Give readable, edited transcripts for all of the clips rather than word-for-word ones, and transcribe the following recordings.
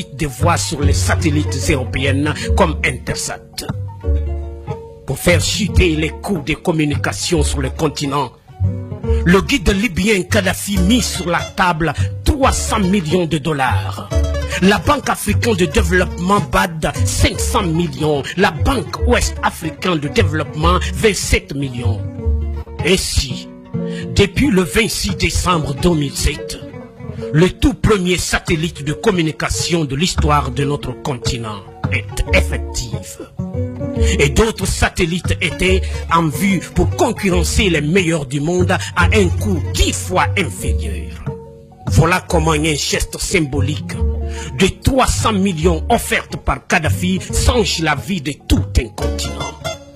des voix sur les satellites européennes comme Intersat. Pour faire chuter les coûts des communications sur le continent, le guide libyen Kadhafi mit sur la table 300 millions de dollars. La Banque africaine de développement BAD 500 millions. La Banque ouest-africaine de développement 27 millions. Et si, depuis le 26 décembre 2007, le tout premier satellite de communication de l'histoire de notre continent est effectif, et d'autres satellites étaient en vue pour concurrencer les meilleurs du monde à un coût 10 fois inférieur. Voilà comment un geste symbolique de 300 millions offertes par Kadhafi change la vie de tout un continent.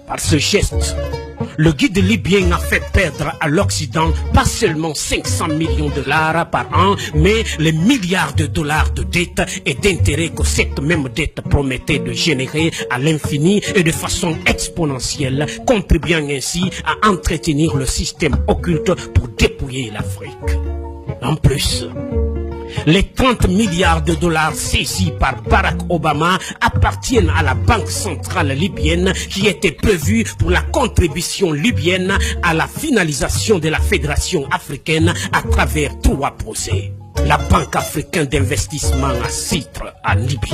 Par ce geste, le guide libyen a fait perdre à l'Occident pas seulement 500 millions de dollars par an, mais les milliards de dollars de dettes et d'intérêts que cette même dette promettait de générer à l'infini et de façon exponentielle, contribuant ainsi à entretenir le système occulte pour dépouiller l'Afrique. En plus, les 30 milliards de dollars saisis par Barack Obama appartiennent à la Banque centrale libyenne qui était prévue pour la contribution libyenne à la finalisation de la Fédération africaine à travers 3 projets. La Banque africaine d'investissement à Citre en Libye.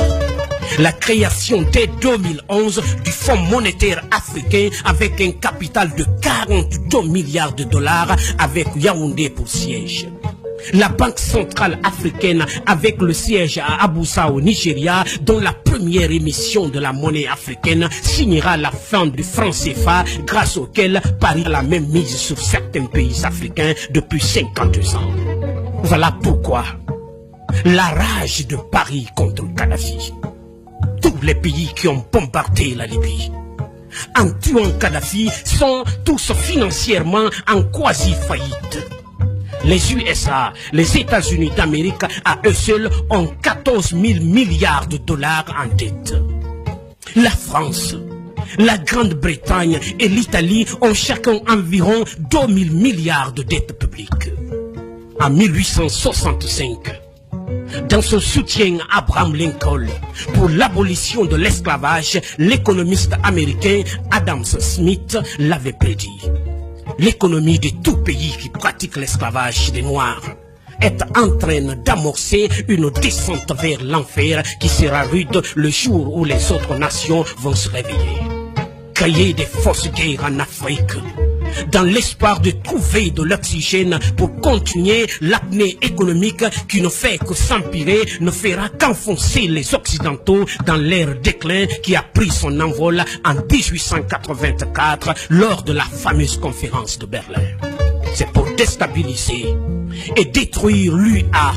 La création dès 2011 du Fonds monétaire africain avec un capital de 42 milliards de dollars avec Yaoundé pour siège. La Banque centrale africaine avec le siège à Abuja au Nigeria, dont la première émission de la monnaie africaine signera la fin du franc CFA, grâce auquel Paris a la même mise sur certains pays africains depuis 52 ans. Voilà pourquoi la rage de Paris contre Kadhafi. Tous les pays qui ont bombardé la Libye en tuant Kadhafi sont tous financièrement en quasi-faillite. Les USA, les États-Unis d'Amérique, à eux seuls, ont 14 000 milliards de dollars en dette. La France, la Grande-Bretagne et l'Italie ont chacun environ 2 000 milliards de dettes publiques. En 1865, dans son soutien à Abraham Lincoln pour l'abolition de l'esclavage, l'économiste américain Adam Smith l'avait prédit. L'économie de tout pays qui pratique l'esclavage des Noirs est en train d'amorcer une descente vers l'enfer qui sera rude le jour où les autres nations vont se réveiller. Créer des fausses guerres en Afrique, dans l'espoir de trouver de l'oxygène pour continuer l'apnée économique qui ne fait que s'empirer, ne fera qu'enfoncer les Occidentaux dans leur déclin qui a pris son envol en 1884 lors de la fameuse conférence de Berlin. C'est pour déstabiliser et détruire l'UA,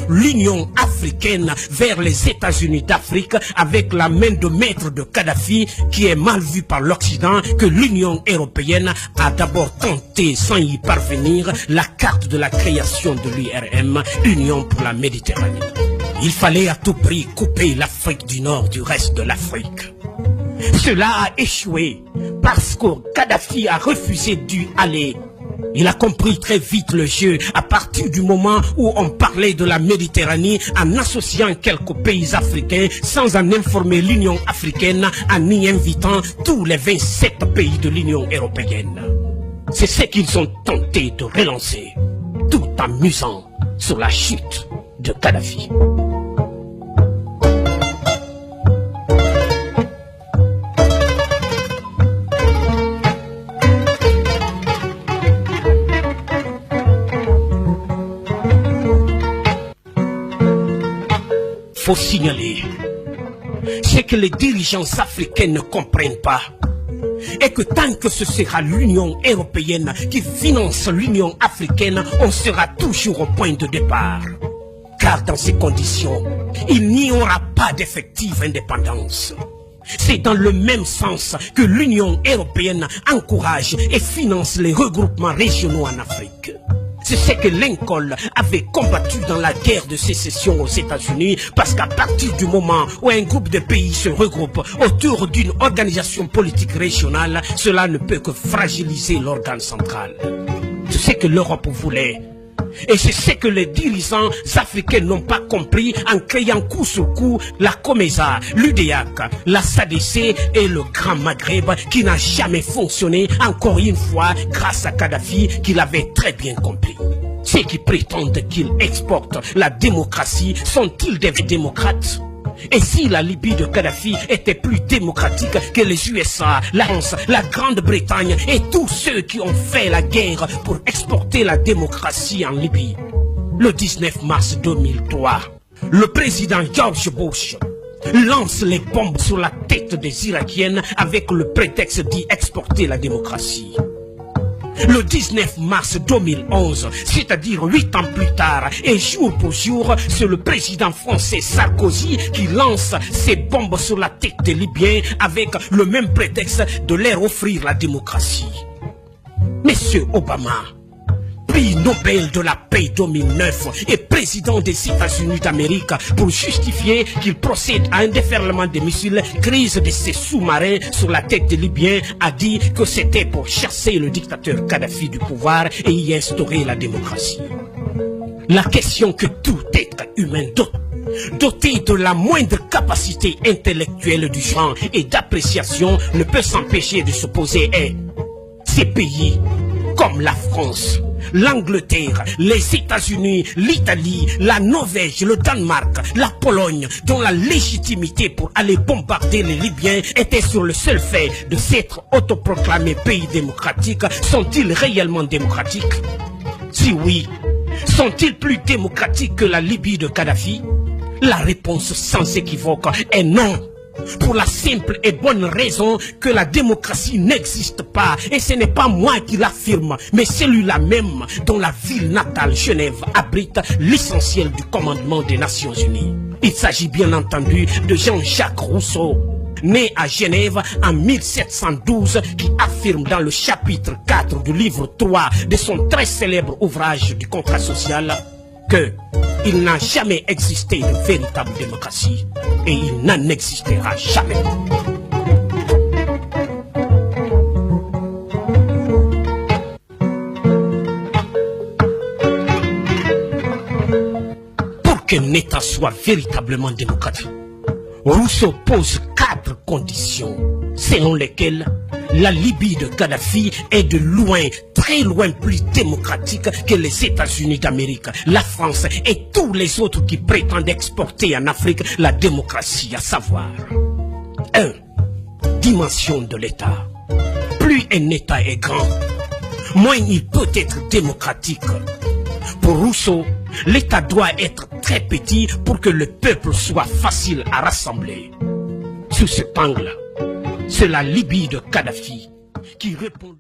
l'Union africaine, vers les États-Unis d'Afrique avec la main de maître de Kadhafi qui est mal vue par l'Occident que l'Union européenne a d'abord tenté sans y parvenir la carte de la création de l'URM, Union pour la Méditerranée. Il fallait à tout prix couper l'Afrique du Nord du reste de l'Afrique. Cela a échoué parce que Kadhafi a refusé d'y aller. Il a compris très vite le jeu à partir du moment où on parlait de la Méditerranée en associant quelques pays africains sans en informer l'Union africaine, en y invitant tous les 27 pays de l'Union européenne. C'est ce qu'ils ont tenté de relancer, tout en musant sur la chute de Kadhafi. Faut signaler, c'est que les dirigeants africains ne comprennent pas et que tant que ce sera l'Union européenne qui finance l'Union africaine, on sera toujours au point de départ. Car dans ces conditions, il n'y aura pas d'effective indépendance. C'est dans le même sens que l'Union européenne encourage et finance les regroupements régionaux en Afrique. C'est ce que Lincoln avait combattu dans la guerre de sécession aux États-Unis, parce qu'à partir du moment où un groupe de pays se regroupe autour d'une organisation politique régionale, cela ne peut que fragiliser l'organe central. C'est ce que l'Europe voulait, Et c'est ce que les dirigeants africains n'ont pas compris en créant coup sur coup la COMESA, l'UDEAC, la SADC et le Grand Maghreb qui n'a jamais fonctionné, encore une fois grâce à Kadhafi qui l'avait très bien compris. Ceux qui prétendent qu'ils exportent la démocratie sont-ils des démocrates? Et si la Libye de Kadhafi était plus démocratique que les USA, la France, la Grande-Bretagne et tous ceux qui ont fait la guerre pour exporter la démocratie en Libye? Le 19 mars 2003, le président George Bush lance les bombes sur la tête des Irakiennes avec le prétexte d'y exporter la démocratie. Le 19 mars 2011, c'est-à-dire 8 ans plus tard, et jour pour jour, c'est le président français Sarkozy qui lance ses bombes sur la tête des Libyens avec le même prétexte de leur offrir la démocratie. Monsieur Obama, prix Nobel de la paix 2009 et président des États-Unis d'Amérique pour justifier qu'il procède à un déferlement de missiles, crise de ses sous-marins sur la tête des Libyens, a dit que c'était pour chasser le dictateur Kadhafi du pouvoir et y instaurer la démocratie. La question que tout être humain doté de la moindre capacité intellectuelle du genre et d'appréciation ne peut s'empêcher de se poser est: ces pays comme la France, l'Angleterre, les États-Unis, l'Italie, la Norvège, le Danemark, la Pologne, dont la légitimité pour aller bombarder les Libyens était sur le seul fait de s'être autoproclamés pays démocratiques, sont-ils réellement démocratiques? Si oui, sont-ils plus démocratiques que la Libye de Kadhafi? La réponse sans équivoque est non. Pour la simple et bonne raison que la démocratie n'existe pas. Et ce n'est pas moi qui l'affirme, mais celui-là même dont la ville natale Genève abrite l'essentiel du commandement des Nations Unies. Il s'agit bien entendu de Jean-Jacques Rousseau, né à Genève en 1712, qui affirme dans le chapitre 4 du livre 3 de son très célèbre ouvrage du contrat social que il n'a jamais existé de véritable démocratie et il n'en existera jamais. Pour qu'un État soit véritablement démocratique, Rousseau pose 4 conditions selon lesquelles la Libye de Kadhafi est de loin, très loin plus démocratique que les États-Unis d'Amérique, la France et tous les autres qui prétendent exporter en Afrique la démocratie, à savoir 1. Dimension de l'État. Plus un État est grand, moins il peut être démocratique. Pour Rousseau, l'État doit être très petit pour que le peuple soit facile à rassembler. Sous cet angle, c'est la Libye de Kadhafi qui répond.